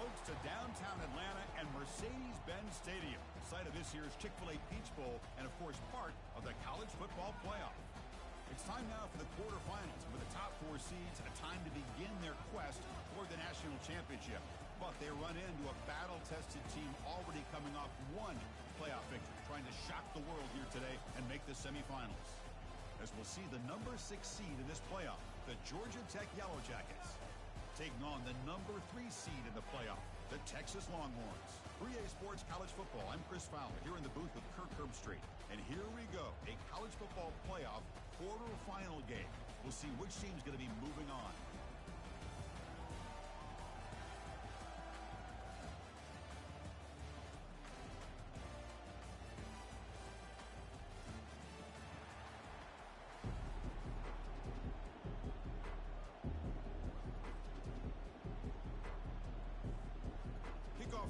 folks, to downtown Atlanta and Mercedes-Benz Stadium, site of this year's Chick-fil-A Peach Bowl and, of course, part of the college football playoff. It's time now for the quarterfinals. With the top four seeds, a time to begin their quest toward the national championship. But they run into a battle-tested team already coming off one playoff victory, trying to shock the world here today and make the semifinals. As we'll see the number 6 seed in this playoff, the Georgia Tech Yellow Jackets, taking on the number 3 seed in the playoff, the Texas Longhorns. 3A Sports College Football, I'm Chris Fowler, here in the booth with Kirk Herbstreit. And here we go, a college football playoff quarterfinal game. We'll see which team's going to be moving on.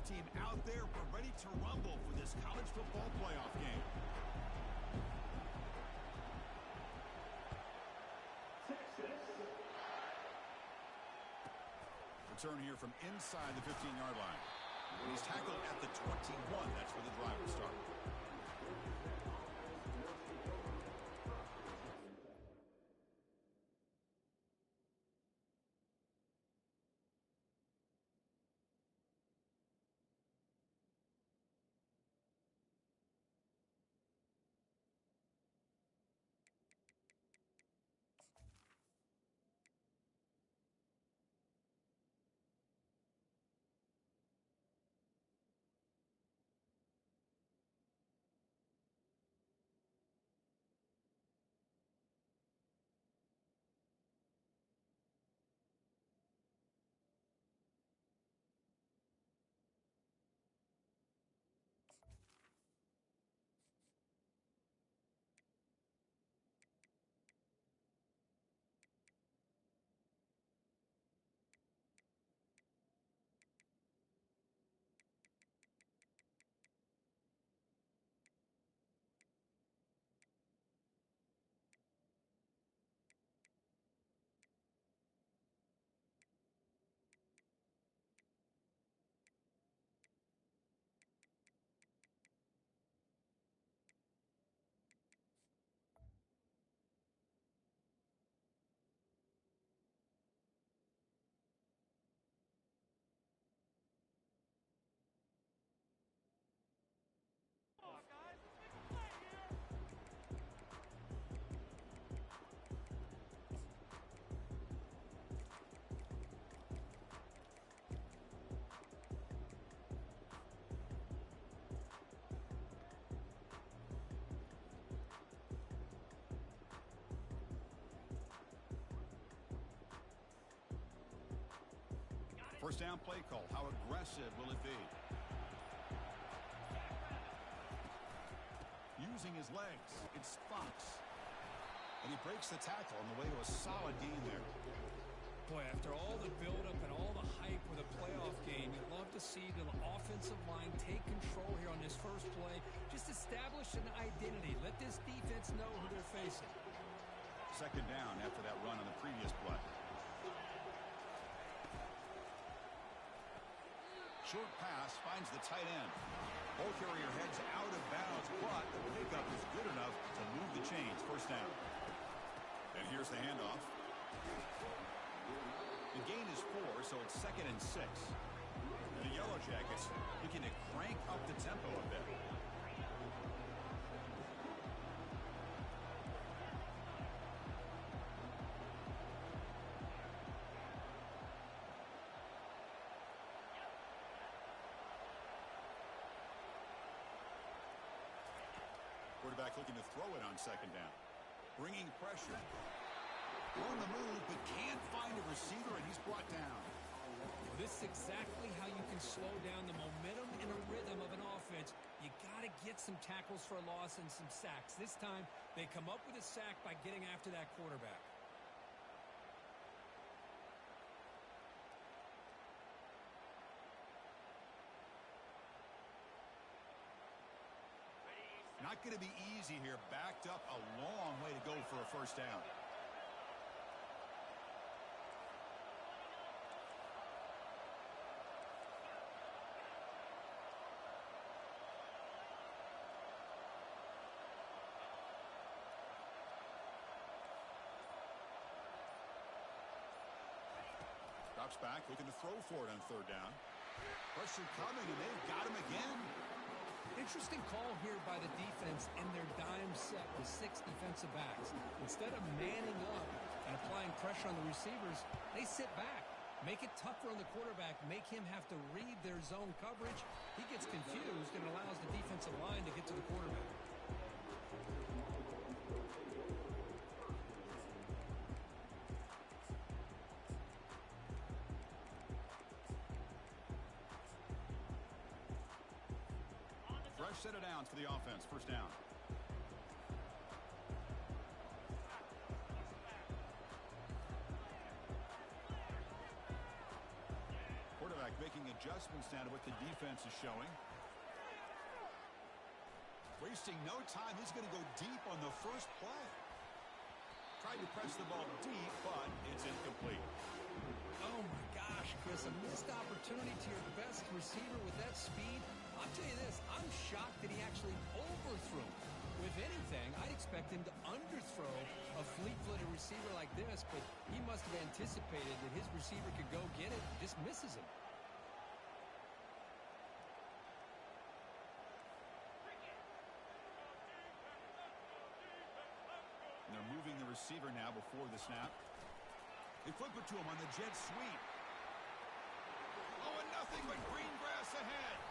Team out there, we're ready to rumble for this college football playoff game. Texas. Return here from inside the 15-yard line. And he's tackled at the 21. That's where the drive will start. Come on, guys. Let's make a play here. First down play call. How aggressive will it be? Using his legs, it's Fox. And he breaks the tackle on the way to a solid gain there. Boy, after all the buildup and all the hype with a playoff game, you'd love to see the offensive line take control here on this first play. Just establish an identity. Let this defense know who they're facing. Second down after that run on the previous play. Short pass finds the tight end. Ball carrier heads out of bounds, but the pickup is good enough to move the chains. First down. And here's the handoff. The gain is 4, so it's 2nd and 6. And the Yellow Jackets looking to crank up the tempo a bit. Quarterback looking to throw it on second down. Bringing pressure. On the move, but can't find a receiver, and he's brought down. Well, this is exactly how you can slow down the momentum and a rhythm of an offense. You got to get some tackles for a loss and some sacks. This time, they come up with a sack by getting after that quarterback. Not going to be easy here. Backed up a long way to go for a first down. Drops back, looking to throw for it on third down. Pressure coming, and they've got him again. Interesting call here by the defense in their dime set with 6 defensive backs. Instead of manning up and applying pressure on the receivers, they sit back. Make it tougher on the quarterback. Make him have to read their zone coverage. He gets confused and allows the defensive line to get to the quarterback. Fresh set of downs for the offense. First down. Quarterback making adjustments now to what the defense is showing. Wasting no time. He's going to go deep on the first play. Tried to press the ball deep, but it's incomplete. Oh, my gosh, Chris. A missed opportunity to your best receiver with that speed. I'll tell you this. I'm shocked that he actually overthrew. If anything, I'd expect him to underthrow a fleet-footed receiver like this, but he must have anticipated that his receiver could go get it and just misses him. And they're moving the receiver now before the snap. They flip it to him on the jet sweep. Oh, and nothing but green grass ahead.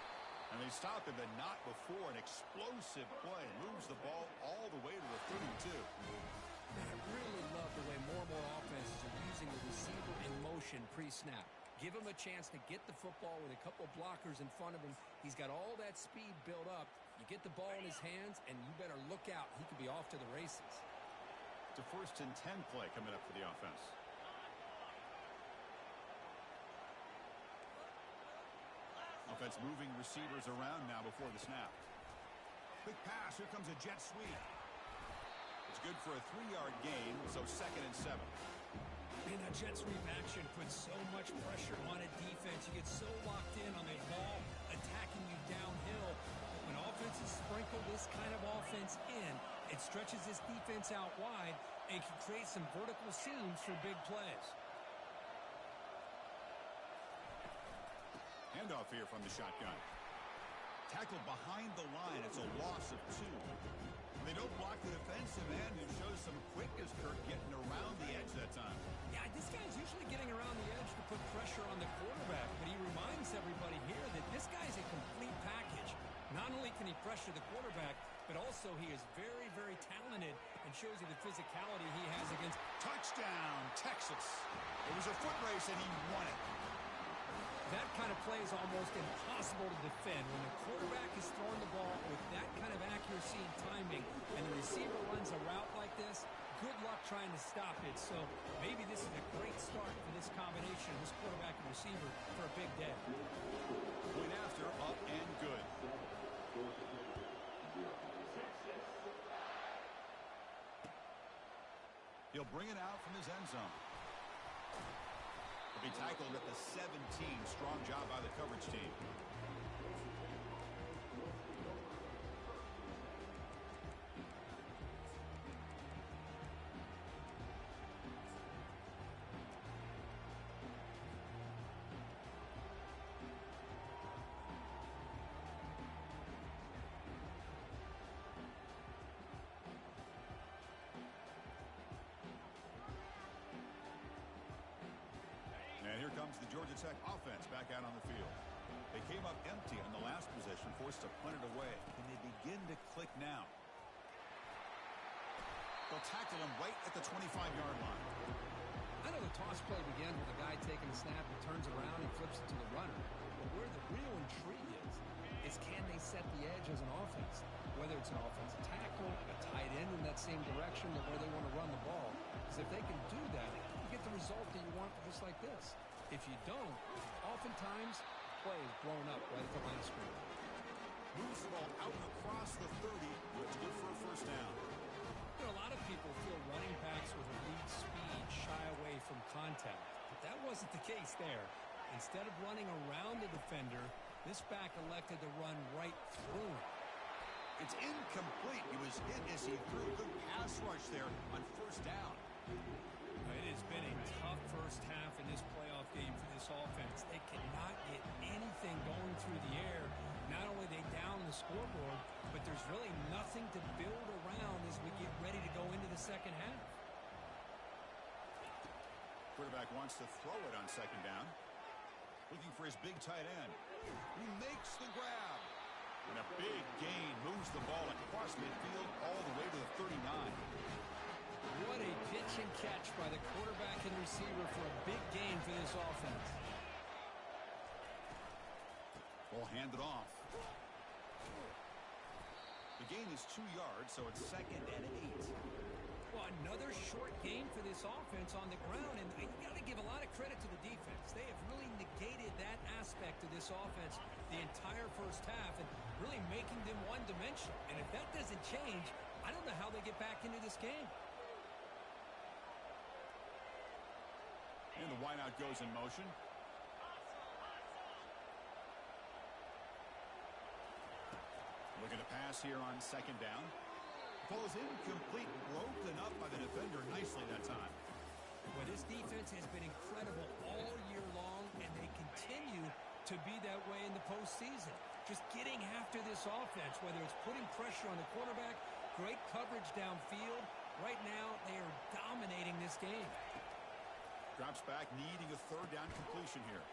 And they stop him, but not before an explosive play. Moves the ball all the way to the 32. I really love the way more and more offenses are using the receiver in motion pre-snap. Give him a chance to get the football with a couple blockers in front of him. He's got all that speed built up. You get the ball in his hands, and you better look out. He could be off to the races. It's a 1st and 10 play coming up for the offense. Offense moving receivers around now before the snap. Quick pass. Here comes a jet sweep. It's good for a 3-yard gain, so 2nd and 7. Man, that jet sweep action puts so much pressure on a defense. You get so locked in on the ball attacking you downhill. When offenses sprinkle this kind of offense in, it stretches this defense out wide and can create some vertical seams for big plays. Handoff here from the shotgun. Tackled behind the line. It's a loss of 2. They don't block the defensive end. It shows some quickness, Kirk, getting around the edge that time. Yeah, this guy's usually getting around the edge to put pressure on the quarterback, but he reminds everybody here that this guy's a complete package. Not only can he pressure the quarterback, but also he is very, very talented and shows you the physicality he has against. Touchdown, Texas. It was a foot race, and he won it. That kind of play is almost impossible to defend. When the quarterback is throwing the ball with that kind of accuracy and timing, and the receiver runs a route like this, good luck trying to stop it. So maybe this is a great start for this combination, this quarterback and receiver, for a big day. Point after, up and good. He'll bring it out from his end zone. He'll be tackled at the 17. Strong job by the coverage team. And here comes the Georgia Tech offense back out on the field. They came up empty on the last possession, forced to punt it away. And they begin to click now. They'll tackle him right at the 25-yard line. I know the toss play begins with a guy taking a snap and turns around and flips it to the runner. But where the real intrigue is can they set the edge as an offense? Whether it's an offensive tackle, a tight end in that same direction, or where they want to run the ball. Because if they can do that, you get the result that you want just like this. If you don't, oftentimes, play is blown up right at the line of scrimmage. Moves the ball out across the 30. Looks good for a first down. You know, a lot of people feel running backs with elite speed shy away from contact. But that wasn't the case there. Instead of running around the defender, this back elected to run right through him. It's incomplete. He was hit as he threw a good pass rush there on first down. It has been a tough first half in this playoff game for this offense. They cannot get anything going through the air. Not only are they down the scoreboard, but there's really nothing to build around as we get ready to go into the second half. Quarterback wants to throw it on second down. Looking for his big tight end. He makes the grab. And a big gain moves the ball across midfield all the way to the 39. What a pitch and catch by the quarterback and receiver for a big gain for this offense. Ball handed off. The gain is 2 yards, so it's 2nd and 8. Well, another short game for this offense on the ground, and you got to give a lot of credit to the defense. They have really negated that aspect of this offense the entire first half and really making them one-dimensional. And if that doesn't change, I don't know how they get back into this game. And the wideout goes in motion. Looking to pass here on second down. Ball is incomplete, broken up by the defender nicely that time. Well, this defense has been incredible all year long, and they continue to be that way in the postseason. Just getting after this offense, whether it's putting pressure on the quarterback, great coverage downfield. Right now, they are dominating this game. Drops back, needing a third down completion here.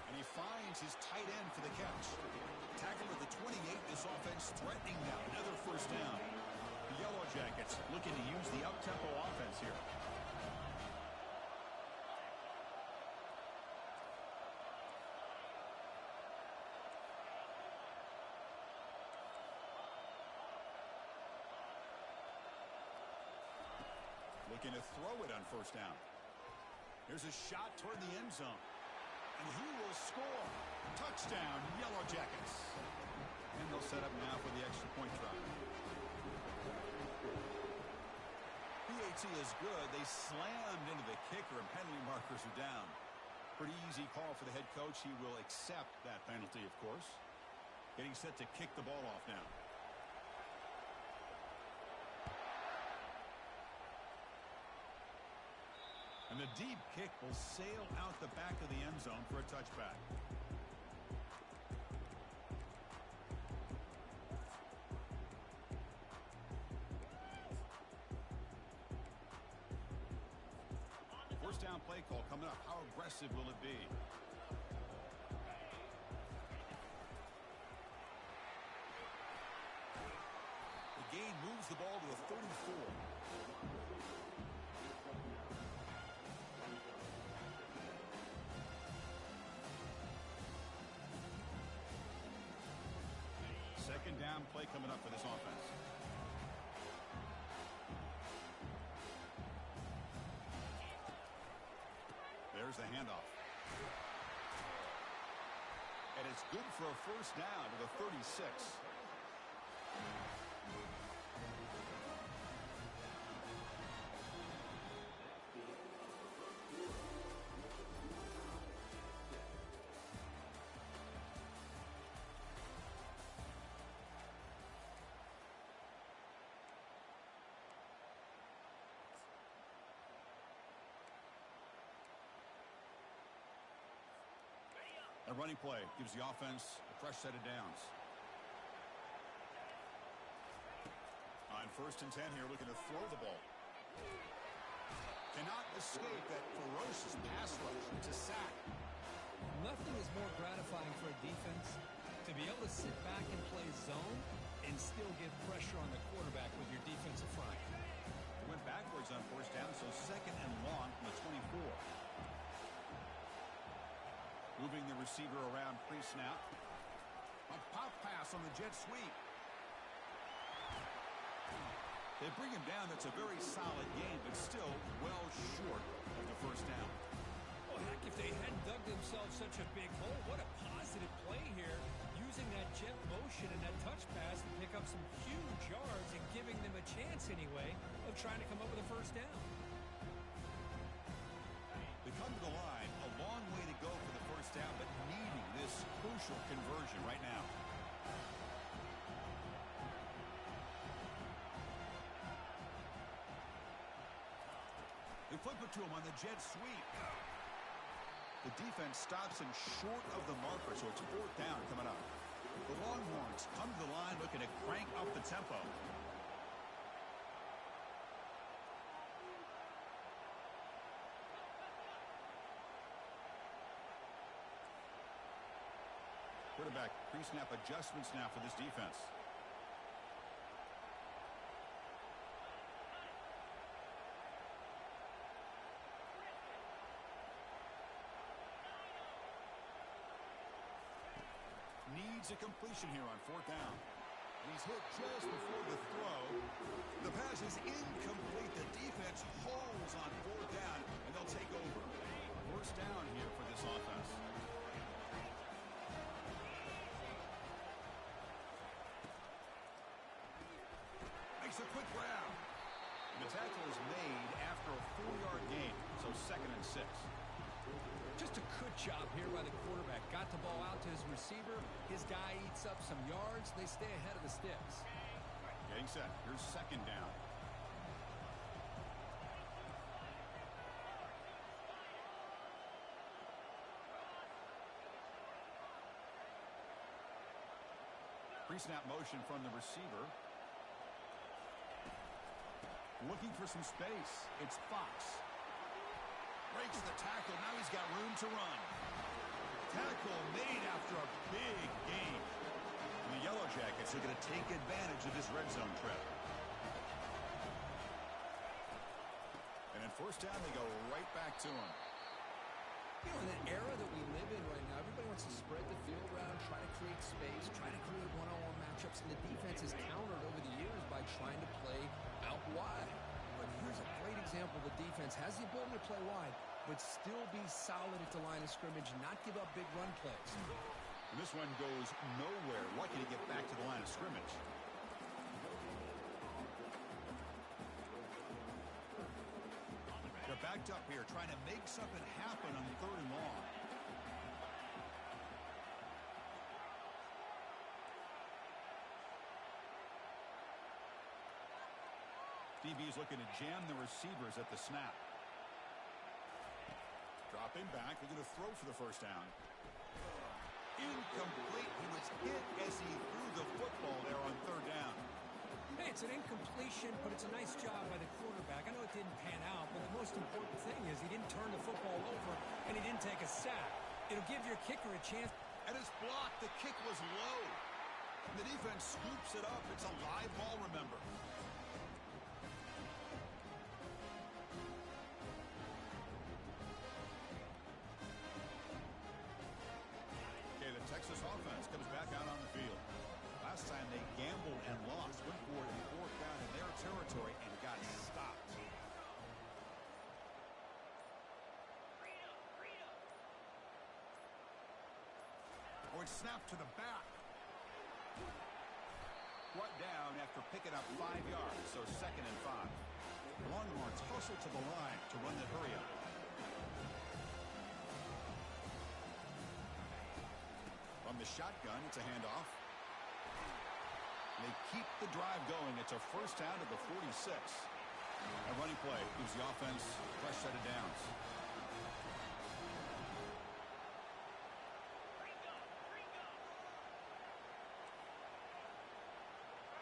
And he finds his tight end for the catch. Tackled at the 28, this offense threatening now. Another first down. The Yellow Jackets looking to use the up-tempo offense here. Looking to throw it on first down. Here's a shot toward the end zone. And he will score. Touchdown, Yellow Jackets. And they'll set up now for the extra point try. PAT is good. They slammed into the kicker, and penalty markers are down. Pretty easy call for the head coach. He will accept that penalty, of course. Getting set to kick the ball off now. And the deep kick will sail out the back of the end zone for a touchback. First down play call coming up. How aggressive will it be? The gain moves the ball to the 34. Second down play coming up for this offense. There's the handoff. And it's good for a first down to the 36. A running play gives the offense a fresh set of downs. On 1st and 10 here, looking to throw the ball. Cannot escape that ferocious pass rush. It's a sack. Nothing is more gratifying for a defense to be able to sit back and play zone and still get pressure on the quarterback with your defensive front. Went backwards on first down, so 2nd and long from the 24. Moving the receiver around pre-snap. A pop pass on the jet sweep. They bring him down. That's a very solid game, but still well short of the first down. Well, heck, if they hadn't dug themselves such a big hole, what a positive play here. Using that jet motion and that touch pass to pick up some huge yards and giving them a chance anyway of trying to come up with a first down. They come to the line. A long way to go for the first down, but needing this crucial conversion right now. The flip it to him on the jet sweep. The defense stops him short of the marker, so it's fourth down coming up. The Longhorns come to the line looking to crank up the tempo. Quarterback pre-snap adjustments now for this defense. Needs a completion here on fourth down. He's hit just before the throw. The pass is incomplete. The defense holds on fourth down, and they'll take over. First down here for this offense. Makes a quick grab. The tackle is made after a 4-yard gain, so 2nd and 6. Just a good job here by the quarterback. Got the ball out to his receiver. His guy eats up some yards. They stay ahead of the sticks. Getting set. Here's 2nd down. Pre-snap motion from the receiver. Looking for some space. It's Fox. Breaks the tackle. Now he's got room to run. Tackle made after a big gain. The Yellow Jackets are going to take advantage of this red zone trip. And in first down, they go right back to him. You know, in the era that we live in right now, everybody wants to spread the field around, try to create space, try to create one-on-one matchups, and the defense has countered over the years by trying to play out wide. But here's a great example. The defense has the ability to play wide, but still be solid at the line of scrimmage, not give up big run plays. And this one goes nowhere. Lucky to get back to the line of scrimmage. They're backed up here, trying to make something happen on 3rd and long. DB's looking to jam the receivers at the snap. Dropping back, they're going to throw for the first down. Incomplete. He was hit as he threw the football there on 3rd down. Hey, it's an incompletion, but it's a nice job by the quarterback. I know it didn't pan out, but the most important thing is he didn't turn the football over, and he didn't take a sack. It'll give your kicker a chance. And it's blocked. The kick was low. And the defense scoops it up. It's a live ball, remember. Texas offense comes back out on the field. Last time they gambled and lost. Went for it in 4th down in their territory and got stopped. Oh, it's snapped to the back. Brought down after picking up 5 yards, so 2nd and 5. Longhorns hustle to the line to run the hurry up. From the shotgun, it's a handoff. They keep the drive going. It's a first down to the 46. A running play gives the offense a fresh set of downs.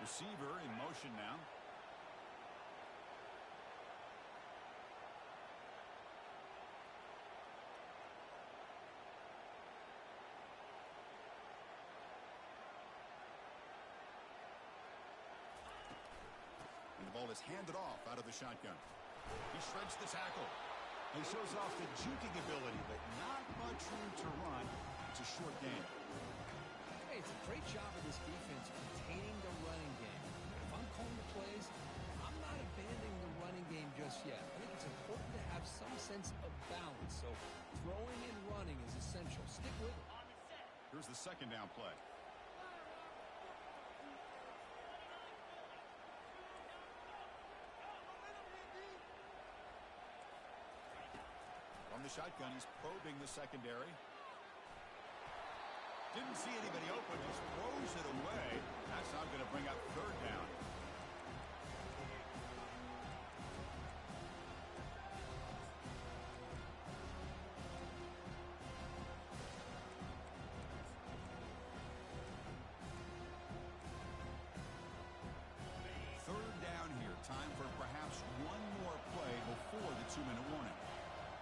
Receiver in motion now. The ball is handed off out of the shotgun. He shreds the tackle. He shows off the juking ability, but not much room to run. It's a short game. Hey, it's a great job of this defense containing the running game. If I'm calling the plays, I'm not abandoning the running game just yet. I think it's important to have some sense of balance. So throwing and running is essential. Stick with it. Here's the 2nd down play. From the shotgun, he's probing the secondary. Didn't see anybody open, just throws it away. That's not going to bring up 3rd down. 2-minute warning.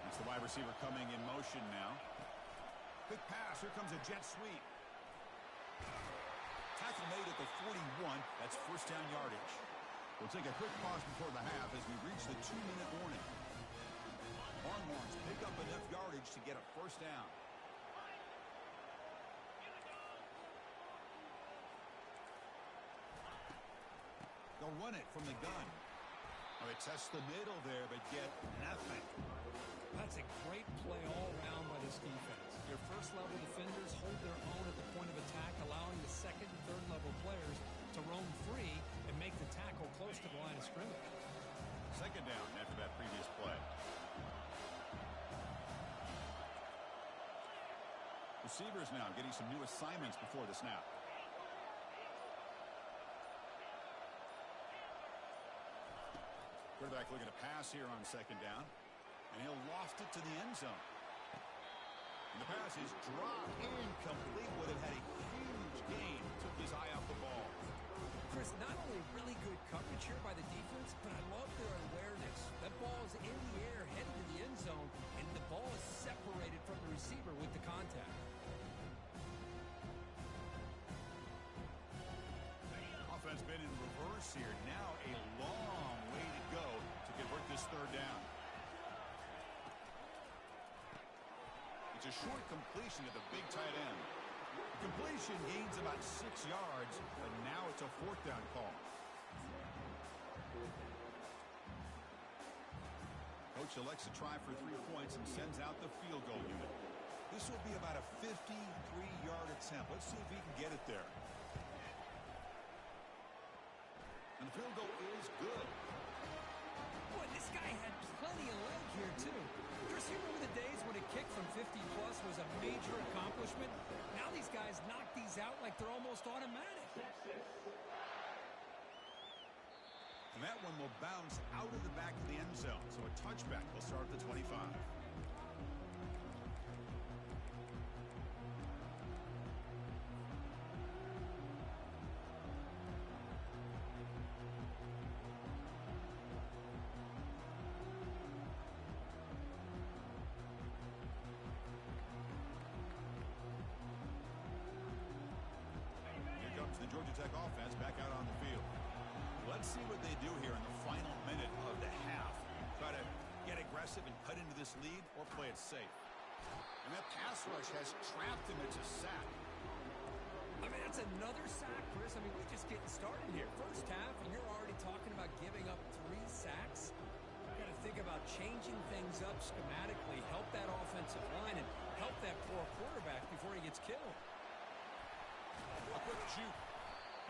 That's the wide receiver coming in motion now. Quick pass. Here comes a jet sweep. Tackle made at the 41. That's first down yardage. We'll take a quick pause before the half as we reach the 2-minute warning. Longhorns pick up enough yardage to get a first down. They'll run it from the gun. Well, they test the middle there, but get nothing. That's a great play all around by this defense. Your first-level defenders hold their own at the point of attack, allowing the second and third-level players to roam free and make the tackle close to the line of scrimmage. Second down after that previous play. Receivers now getting some new assignments before the snap. Quarterback looking to pass here on second down. And he'll loft it to the end zone. And the pass is dropped incomplete. Would have had a huge gain. Took his eye off the ball. Chris, not only really good coverage here by the defense, but I love their awareness. That ball is in the air, headed to the end zone, and the ball is separated from the receiver with the contact. Offense been in reverse here. Now a long way to go to convert this third down. It's a short completion to the big tight end. The completion gains about 6 yards, but now it's a fourth down call. Coach elects to try for 3 points and sends out the field goal unit. This will be about a 53-yard attempt. Let's see if he can get it there. And the field goal is good. Boy, this guy had plenty of leg here, too. Chris, you remember the days when a kick from 50-plus was a major accomplishment? Now these guys knock these out like they're almost automatic. And that one will bounce out of the back of the end zone. So a touchback will start at the 25. The Georgia Tech offense back out on the field. Let's see what they do here in the final minute of the half. Try to get aggressive and cut into this lead or play it safe. And that pass rush has trapped him. It's a sack. I mean, that's another sack, Chris. I mean, we're just getting started here. First half, and you're already talking about giving up 3 sacks. You've got to think about changing things up schematically, help that offensive line, and help that poor quarterback before he gets killed. A quick shoot.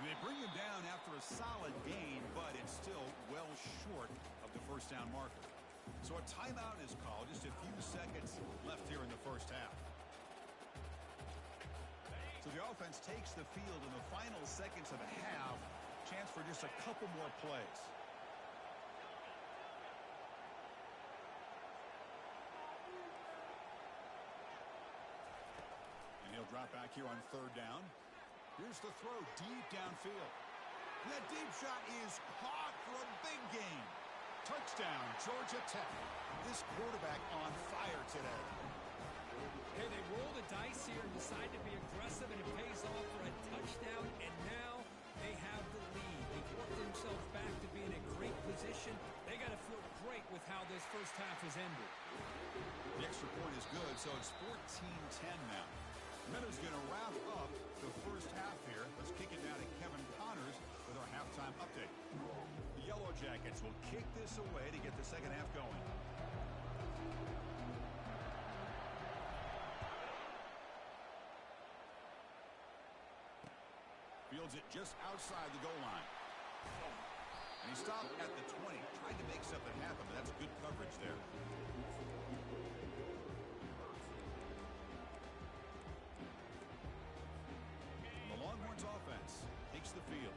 And they bring him down after a solid gain, but it's still well short of the first down marker. So a timeout is called. Just a few seconds left here in the first half. So the offense takes the field in the final seconds of the half. Chance for just a couple more plays. And he'll drop back here on third down. Here's the throw deep downfield. And that deep shot is caught for a big gain. Touchdown, Georgia Tech. This quarterback on fire today. Hey, they roll the dice here and decide to be aggressive, and it pays off for a touchdown, and now they have the lead. They've worked themselves back to be in a great position. They got to feel great with how this first half has ended. The extra point is good, so it's 14-10 now. Meadows going to wrap up the first half here. Let's kick it down to Kevin Connors with our halftime update. The Yellow Jackets will kick this away to get the second half going. Fields it just outside the goal line. And he stopped at the 20. Tried to make something happen, but that's good coverage there. Longhorns offense takes the field.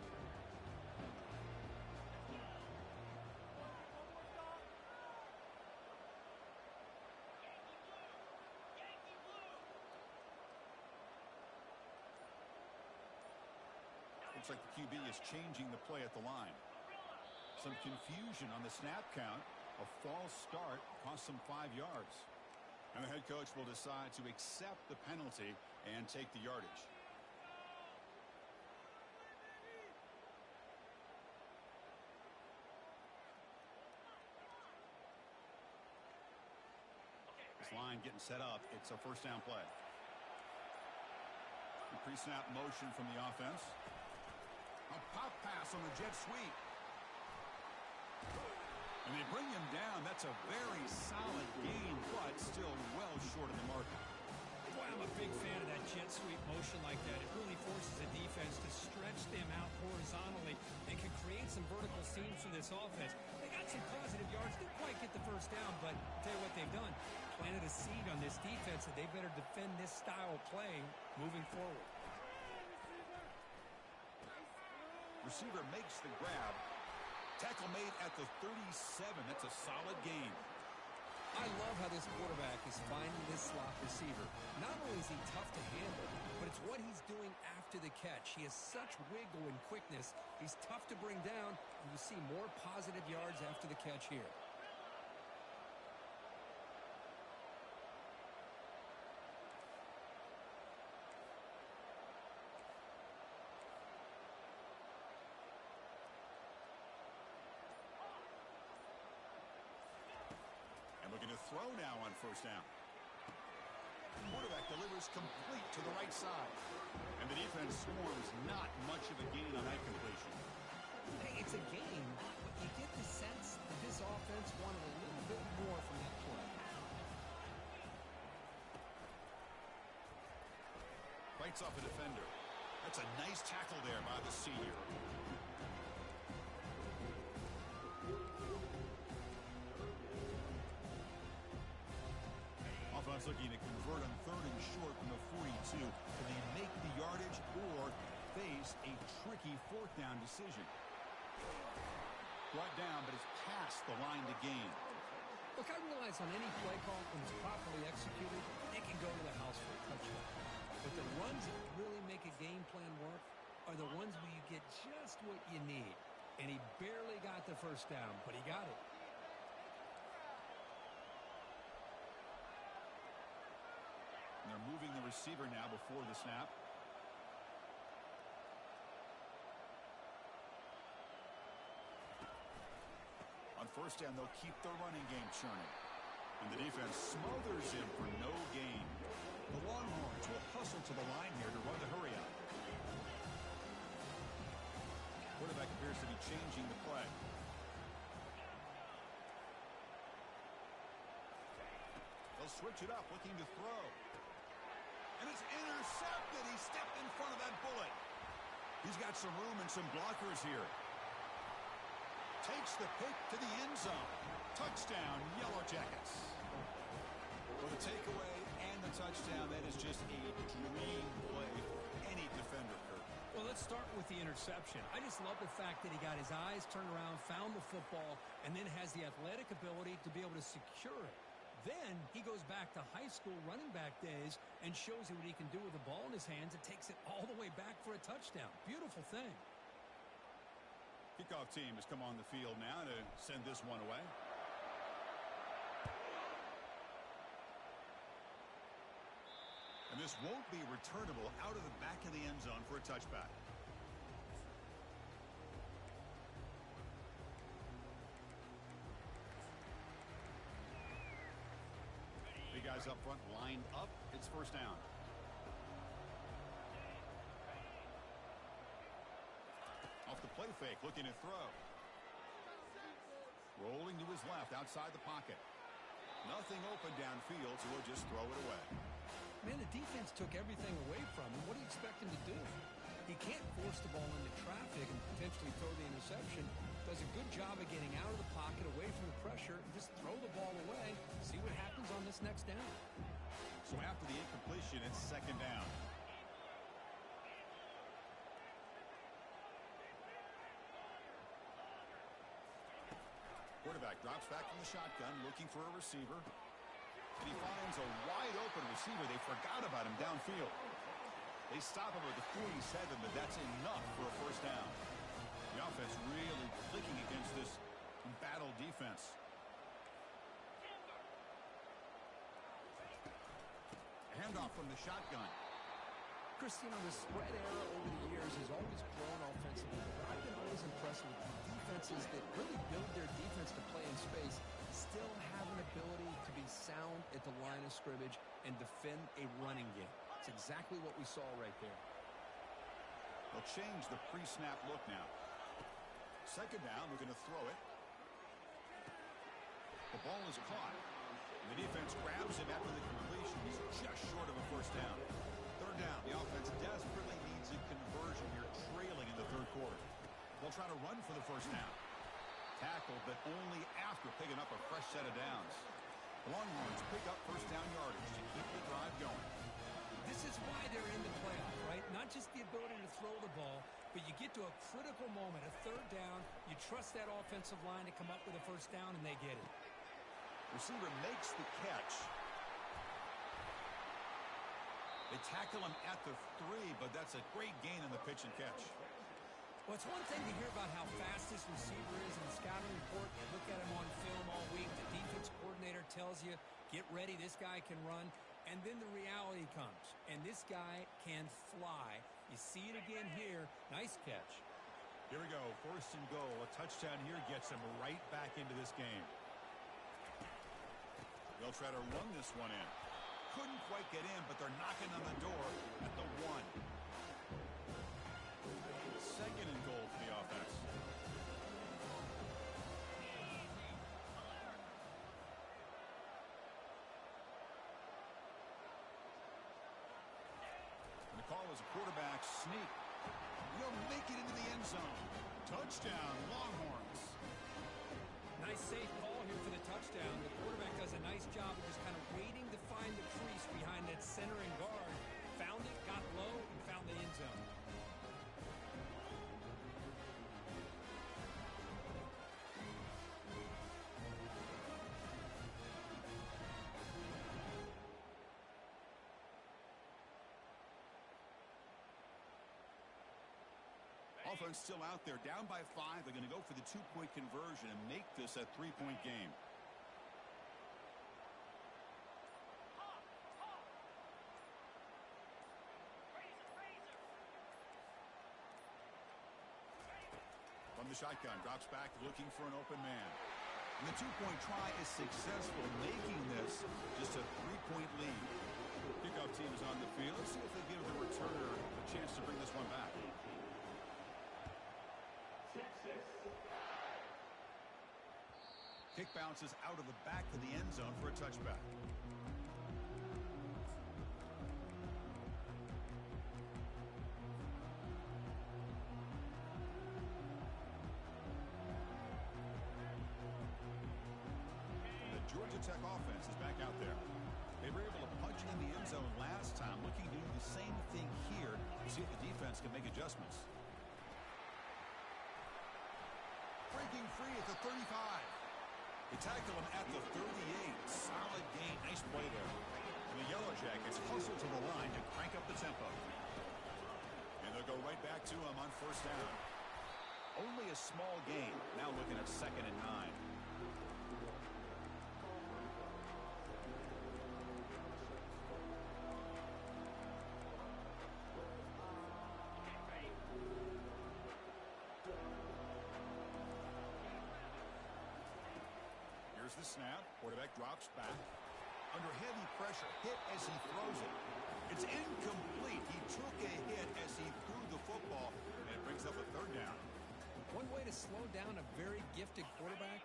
Looks like the QB is changing the play at the line. Some confusion on the snap count. A false start cost them 5 yards. And the head coach will decide to accept the penalty and take the yardage. This line getting set up. It's a first down play. The pre-snap motion from the offense. A pop pass on the jet sweep. And they bring him down. That's a very solid gain, but still well short of the mark. Boy, I'm a big fan of that jet sweep motion like that. It really forces the defense to stretch them out horizontally and can create some vertical seams for this offense. They got some positive yards. Didn't quite get the first down, but I'll tell you what they've done. Planted a seed on this defense that they better defend this style of play moving forward. Receiver makes the grab. Tackle made at the 37. That's a solid gain. I love how this quarterback is finding this slot receiver. Not only is he tough to handle, but it's what he's doing after the catch. He has such wiggle and quickness. He's tough to bring down. And you see more positive yards after the catch here. Looking to throw now on first down. Quarterback delivers complete to the right side. And the defense swarms. Not much of a gain on that completion. Hey, it's a gain, but you get the sense that this offense wanted a little bit more from that play. Fights off a defender. That's a nice tackle there by the senior. Offense looking to convert on 3rd and short from the 42. Can they make the yardage or face a tricky 4th down decision? Brought down, but it's past the line to gain. Look, I realize on any play call, when it's properly executed, it can go to the house for a touchdown. But the runs that really make a game plan work are the ones where you get just what you need. And he barely got the first down, but he got it. And they're moving the receiver now before the snap. On first down, they'll keep the running game churning. And the defense smothers him for no gain. The Longhorns will hustle to the line here to run the hurry up. Quarterback appears to be changing the play. They'll switch it up, looking to throw. And it's intercepted. He stepped in front of that bullet. He's got some room and some blockers here. Takes the pick to the end zone. Touchdown, Yellow Jackets. For the takeaway and the touchdown, that is just a dream play for any defender, Kurt. Well, let's start with the interception. I just love the fact that he got his eyes turned around, found the football, and then has the athletic ability to be able to secure it. Then he goes back to high school running back days and shows you what he can do with the ball in his hands and takes it all the way back for a touchdown. Beautiful thing. Kickoff team has come on the field now to send this one away. And this won't be returnable out of the back of the end zone for a touchback. Big guys up front lined up. It's first down. Off the play fake, looking to throw. Rolling to his left, outside the pocket. Nothing open downfield, so he'll just throw it away. Man, the defense took everything away from him. What do you expect him to do? He can't force the ball into traffic and potentially throw the interception. Does a good job of getting out of the pocket, away from the pressure, and just throw the ball away. See what happens on this next down. So after the incompletion, it's second down. Quarterback drops back from the shotgun, looking for a receiver. And he finds a wide-open receiver. They forgot about him downfield. They stop him at the 47, but that's enough for a first down. The offense really clicking against this battle defense. handoff from the shotgun. Chris, you know, the spread era over the years has always grown offensively, but I've been always impressed with the defenses that really build their defense to play in space, still have an ability to be sound at the line of scrimmage and defend a running game. It's exactly what we saw right there. They'll change the pre-snap look now. Second down, looking to throw it. The ball is caught. The defense grabs him after the completion. He's just short of a first down. Third down, the offense desperately needs a conversion here, trailing in the third quarter. They'll try to run for the first down. Tackled, but only after picking up a fresh set of downs. The Longhorns pick up first down yardage to keep the drive going. This is why they're in the playoff, right? Not just the ability to throw the ball, but you get to a critical moment, a third down, you trust that offensive line to come up with a first down, and they get it. Receiver makes the catch. They tackle him at the 3, but that's a great gain in the pitch and catch. Well, it's one thing to hear about how fast this receiver is in the scouting report. You look at him on film all week. The defense coordinator tells you, get ready, this guy can run. And then the reality comes, and this guy can fly. You see it again here. Nice catch. Here we go, first and goal. A touchdown here gets him right back into this game. They'll try to run this one in. Couldn't quite get in, but they're knocking on the door at the 1. Second and goal for the offense. And the call is a quarterback sneak. He'll make it into the end zone. Touchdown, Longhorns. Nice safe call here for the touchdown. The quarterback does a nice job of just kind of waiting to find the crease behind that center and guard. Found it, got low, and found the end zone. Offense still out there, down by 5. They're going to go for the 2-point conversion and make this a 3-point game. From the shotgun, drops back, looking for an open man. And the 2-point try is successful, making this just a 3-point lead. Kickoff team is on the field. Let's see if they give the returner a chance to bring this one back. Kick bounces out of the back of the end zone for a touchback. The Georgia Tech offense is back out there. They were able to punch it in the end zone last time, looking to do the same thing here to see if the defense can make adjustments. Breaking free at the 35. They tackle him at the 38. Solid gain. Nice play there. And the Yellow Jackets hustle to the line to crank up the tempo. And they'll go right back to him on first down. Only a small gain. Now looking at 2nd and 9. Here's the snap. Quarterback drops back. Under heavy pressure. Hit as he throws it. It's incomplete. He took a hit as he threw the football, and it brings up a third down. One way to slow down a very gifted quarterback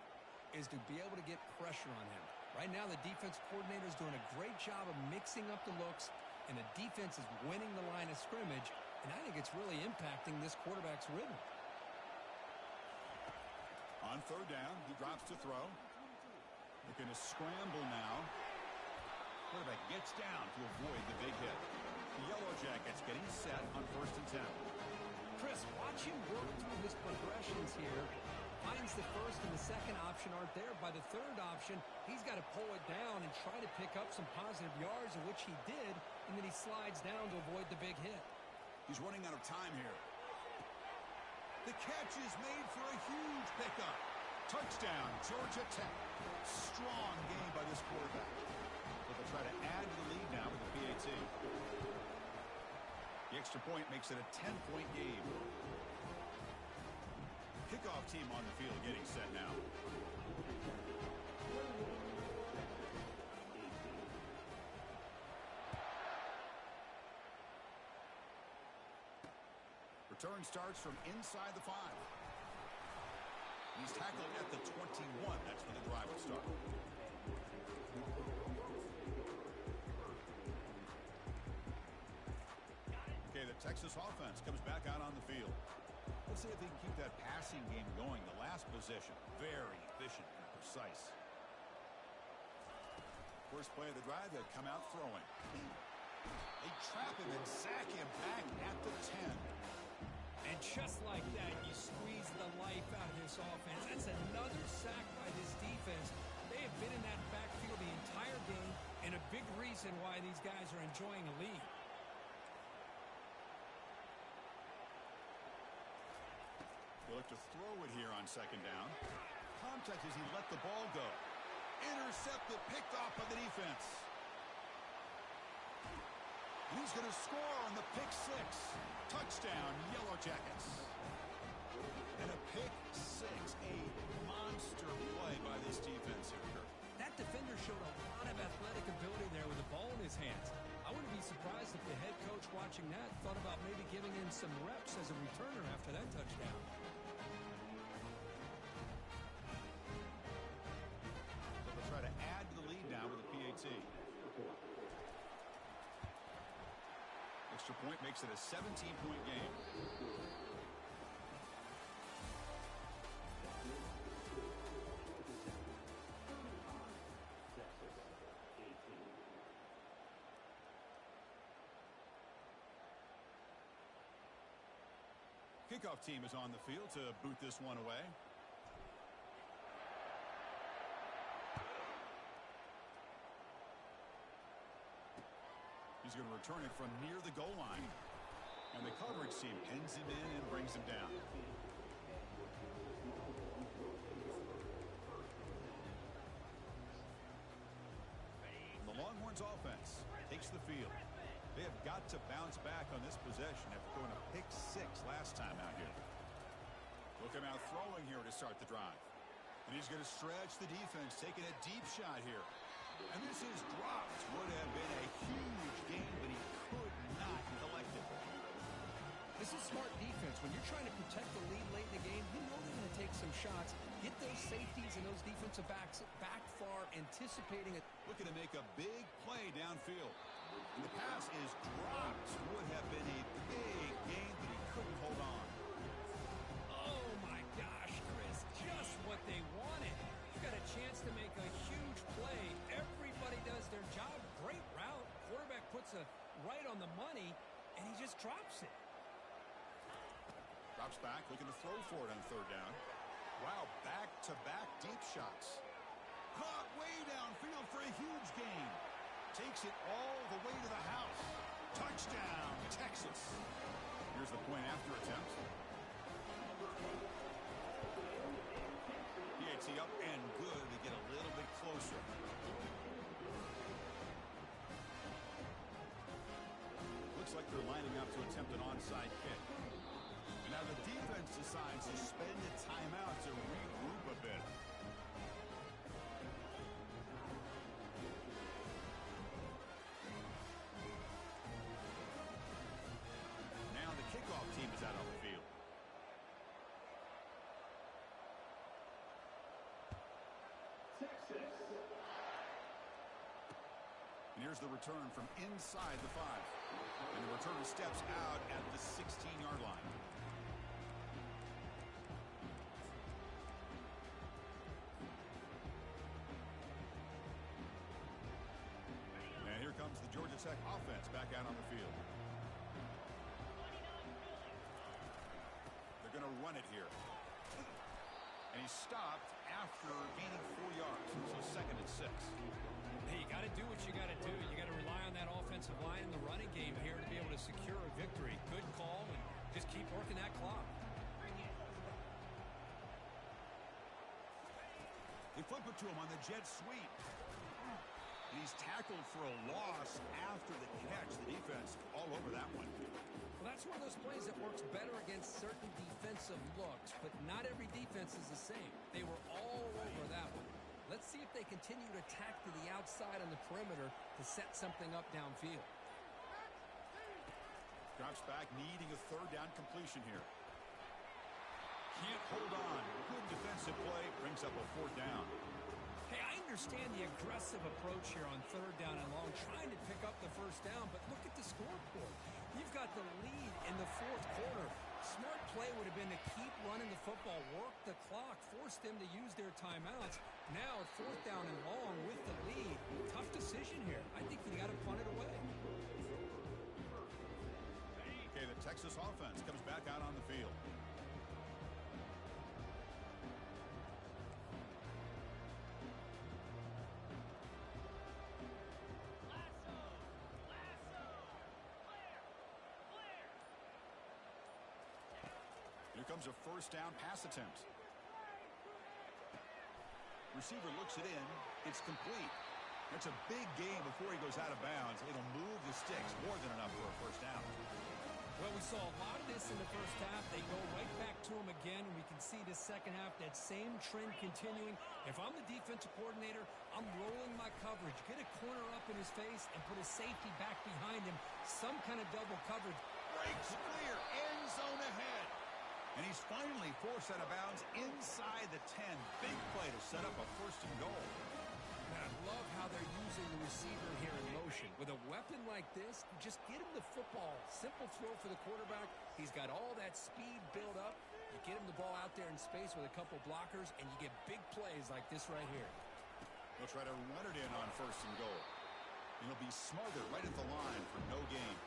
is to be able to get pressure on him. Right now, the defense coordinator is doing a great job of mixing up the looks, and the defense is winning the line of scrimmage, and I think it's really impacting this quarterback's rhythm. On third down, he drops to throw. Looking to scramble now. Quarterback gets down to avoid the big hit. The Yellow Jackets getting set on 1st and 10. Chris, watch him work through his progressions here. Finds the first and the second option aren't there. By the third option, he's got to pull it down and try to pick up some positive yards, of which he did, and then he slides down to avoid the big hit. He's running out of time here. The catch is made for a huge pickup. Touchdown, Georgia Tech. Strong game by this quarterback. With a They'll try to add to the lead now with the PAT. The extra point makes it a 10-point game. Kickoff team on the field getting set now. Return starts from inside the 5. He's tackled at the 21. That's where the drive will start. Okay, the Texas offense comes back out on the field. Let's see if they can keep that passing game going. The last possession, very efficient and precise. First play of the drive, they come out throwing. They trap him and sack him back at the 10. And just like that, you squeeze the life out of this offense. That's another sack by this defense. They have been in that backfield the entire game, and a big reason why these guys are enjoying a lead. They'll look to throw it here on second down. Contact as he let the ball go. Intercepted, picked off by the defense. He's going to score on the pick 6. Touchdown, Yellow Jackets. And a pick 6, a monster play by this defense here. That defender showed a lot of athletic ability there with the ball in his hands. I wouldn't be surprised if the head coach watching that thought about maybe giving him some reps as a returner after that touchdown. So they'll try to add to the lead now with a PAT. Extra point makes it a 17-point game. Kickoff team is on the field to boot this one away. He's going to return it from near the goal line. And the coverage team pins him in and brings him down. The Longhorns offense takes the field. They have got to bounce back on this possession after going a pick 6 last time out here. Look him out throwing here to start the drive. And he's going to stretch the defense, taking a deep shot here. And this is dropped. Would have been a huge game, but he could not collect it. This is smart defense. When you're trying to protect the lead late in the game, you know they're going to take some shots, get those safeties and those defensive backs back far, anticipating it. Looking to make a big play downfield. And the pass is dropped. Would have been a big game, but he couldn't hold on. Oh, my gosh, Chris. Just what they wanted. You got a chance to make a huge play. Everybody does their job. Great route. Quarterback puts it right on the money, and he just drops it. Drops back, looking to throw for it on third down. Wow, back-to-back deep shots. Caught way downfield for a huge gain. Takes it all the way to the house. Touchdown, Texas. Here's the point after attempt. PAT up and good to get a little bit closer. Looks like they're lining up to attempt an onside kick. And now the defense decides to spend a timeout to regroup a bit. Now the kickoff team is out on the field. And here's the return from inside the 5. And the returner steps out at the 16-yard line. And here comes the Georgia Tech offense back out on the field. They're going to run it here. And he stopped after gaining 4 yards. So second and 6. Hey, you got to do what you got to do. You got to rely on that offensive line in the running game here to be able to secure a victory. Good call, and just keep working that clock. They flip it to him on the jet sweep. And he's tackled for a loss after the catch. The defense all over that one. Well, that's one of those plays that works better against certain defensive looks, but not every defense is the same. They were all over that one. Let's see if they continue to attack to the outside on the perimeter to set something up downfield. Drops back, needing a third down completion here. Can't hold on. Good defensive play. Brings up a fourth down. Hey, I understand the aggressive approach here on third down and long, trying to pick up the first down, but look at the scoreboard. You've got the lead in the fourth quarter. Smart play would have been to keep running the football, work the clock, force them to use their timeouts. Now at fourth down and long with the lead. Tough decision here. I think you got to punt it away. Okay, the Texas offense comes back out on the field. Here comes a first down pass attempt. Receiver looks it in. It's complete. That's a big gain before he goes out of bounds. It'll move the sticks, more than enough for a first down. Well, we saw a lot of this in the first half. They go right back to him again, and we can see this second half, that same trend continuing. If I'm the defensive coordinator, I'm rolling my coverage. Get a corner up in his face and put a safety back behind him. Some kind of double coverage. Breaks clear. End zone ahead. And he's finally forced out of bounds inside the 10. Big play to set up a first and goal. And I love how they're using the receiver here in motion. With a weapon like this, just get him the football. Simple throw for the quarterback. He's got all that speed built up. You get him the ball out there in space with a couple blockers, and you get big plays like this right here. He'll try to run it in on first and goal. And he'll be smothered right at the line for no gain.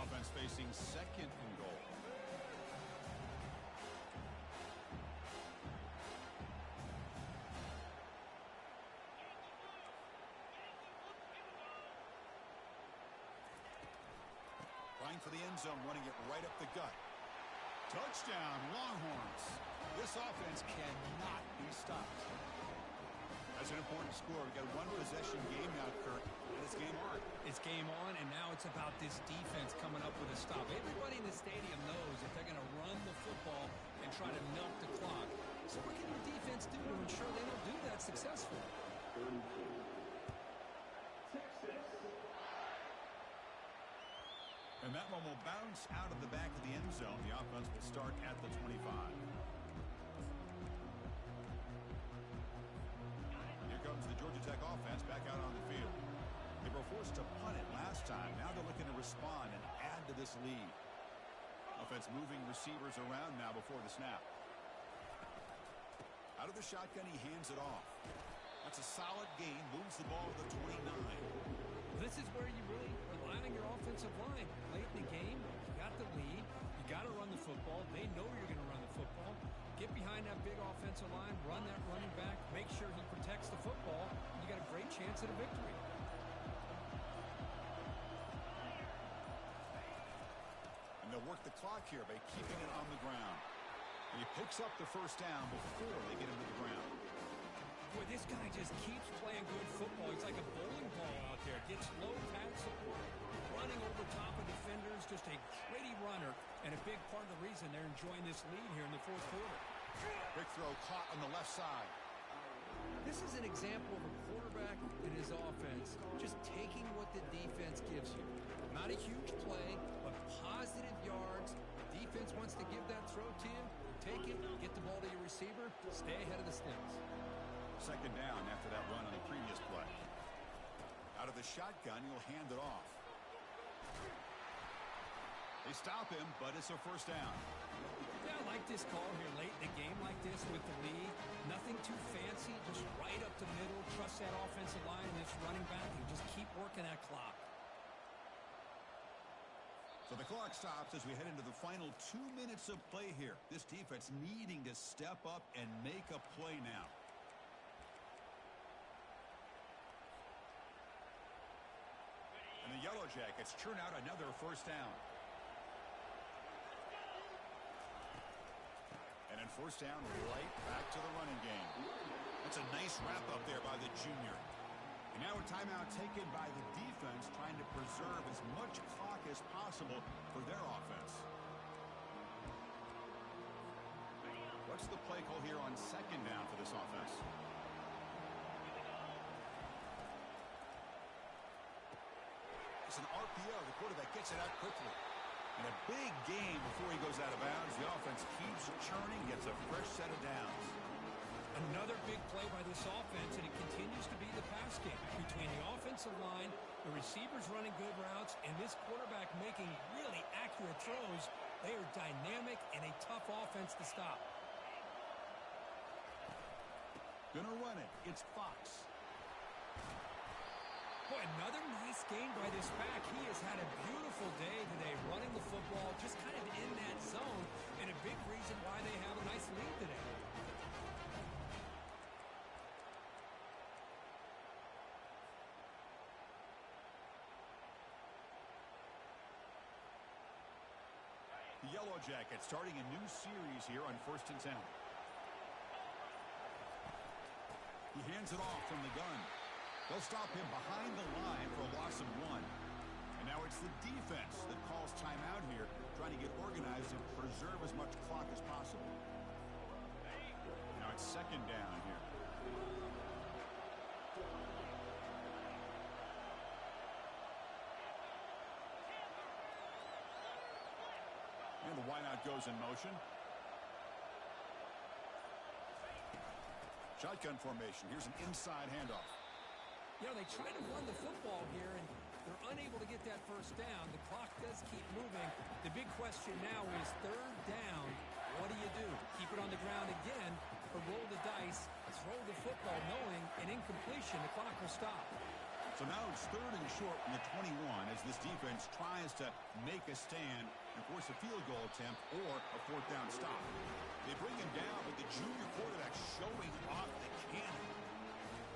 Offense facing second and goal. Trying for the end zone, running it right up the gut. Touchdown, Longhorns. This offense cannot be stopped. That's an important score. We've got one possession game now, Kurt, and it's game on. It's game on, and now it's about this defense coming up with a stop. Everybody in the stadium knows if they're going to run the football and try to milk the clock. So what can the defense do to ensure they don't do that successfully? And that one will bounce out of the back of the end zone. The offense will start at the 25. Here comes the Georgia Tech offense back out on the field. They were forced to punt it last time. Now they're looking to respond and add to this lead. Offense moving receivers around now before the snap. Out of the shotgun, he hands it off. That's a solid gain. Moves the ball to the 29. This is where you really rely on your offensive line. Late in the game, you got the lead. You got to run the football. They know you're going to run the football. Get behind that big offensive line, run that running back, make sure he protects the football. You got a great chance at a victory. And they'll work the clock here by keeping it on the ground. And he picks up the first down before they get him to the ground. Boy, this guy just keeps playing good football. He's like a bowling ball out there. Gets low pad support, running over top of defenders. Just a gritty runner, and a big part of the reason they're enjoying this lead here in the fourth quarter. Big throw caught on the left side. This is an example of a quarterback and his offense just taking what the defense gives you. Not a huge play, but positive yards. The defense wants to give that throw to you. Take it, get the ball to your receiver, stay ahead of the sticks. Second down after that run on the previous play. Out of the shotgun, he'll hand it off. They stop him, but it's a first down. Yeah, I like this call here late in the game like this with the lead. Nothing too fancy, just right up the middle. Trust that offensive line and this running back and just keep working that clock. So the clock stops as we head into the final 2 minutes of play here. This defense needing to step up and make a play now. And the Yellow Jackets churn out another first down. first down right back to the running game. That's a nice wrap-up there by the junior. And now a timeout taken by the defense, trying to preserve as much clock as possible for their offense. What's the play call here on second down for this offense? It's an RPO. The quarterback gets it out quickly. And a big game before he goes out of bounds. The offense keeps churning, gets a fresh set of downs. Another big play by this offense, and it continues to be the pass game between the offensive line, the receivers running good routes, and this quarterback making really accurate throws. They are dynamic and a tough offense to stop. Gonna run it. It's Fox. Boy, another nice game by this back. He has had a beautiful day today running the football, just kind of in that zone, and a big reason why they have a nice lead today. The Yellow Jackets starting a new series here on 1st and 10. He hands it off from the gun. They'll stop him behind the line for a loss of 1. And now it's the defense that calls timeout here, trying to get organized and preserve as much clock as possible. Now it's second down here. And the wideout goes in motion. Shotgun formation. Here's an inside handoff. You know, they try to run the football here, and they're unable to get that first down. The clock does keep moving. The big question now is third down. What do you do? Keep it on the ground again, or roll the dice, throw the football, knowing an incompletion, the clock will stop. So now it's third and short from the 21 as this defense tries to make a stand and force a field goal attempt or a fourth down stop. They bring him down, but the junior quarterback showing off the cannon.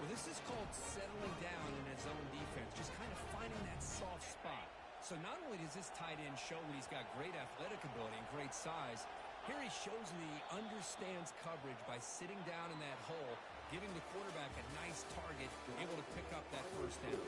Well, this is called settling down in a zone defense, just kind of finding that soft spot. So not only does this tight end show that he's got great athletic ability and great size, here he shows that he understands coverage by sitting down in that hole, giving the quarterback a nice target, able to pick up that first down.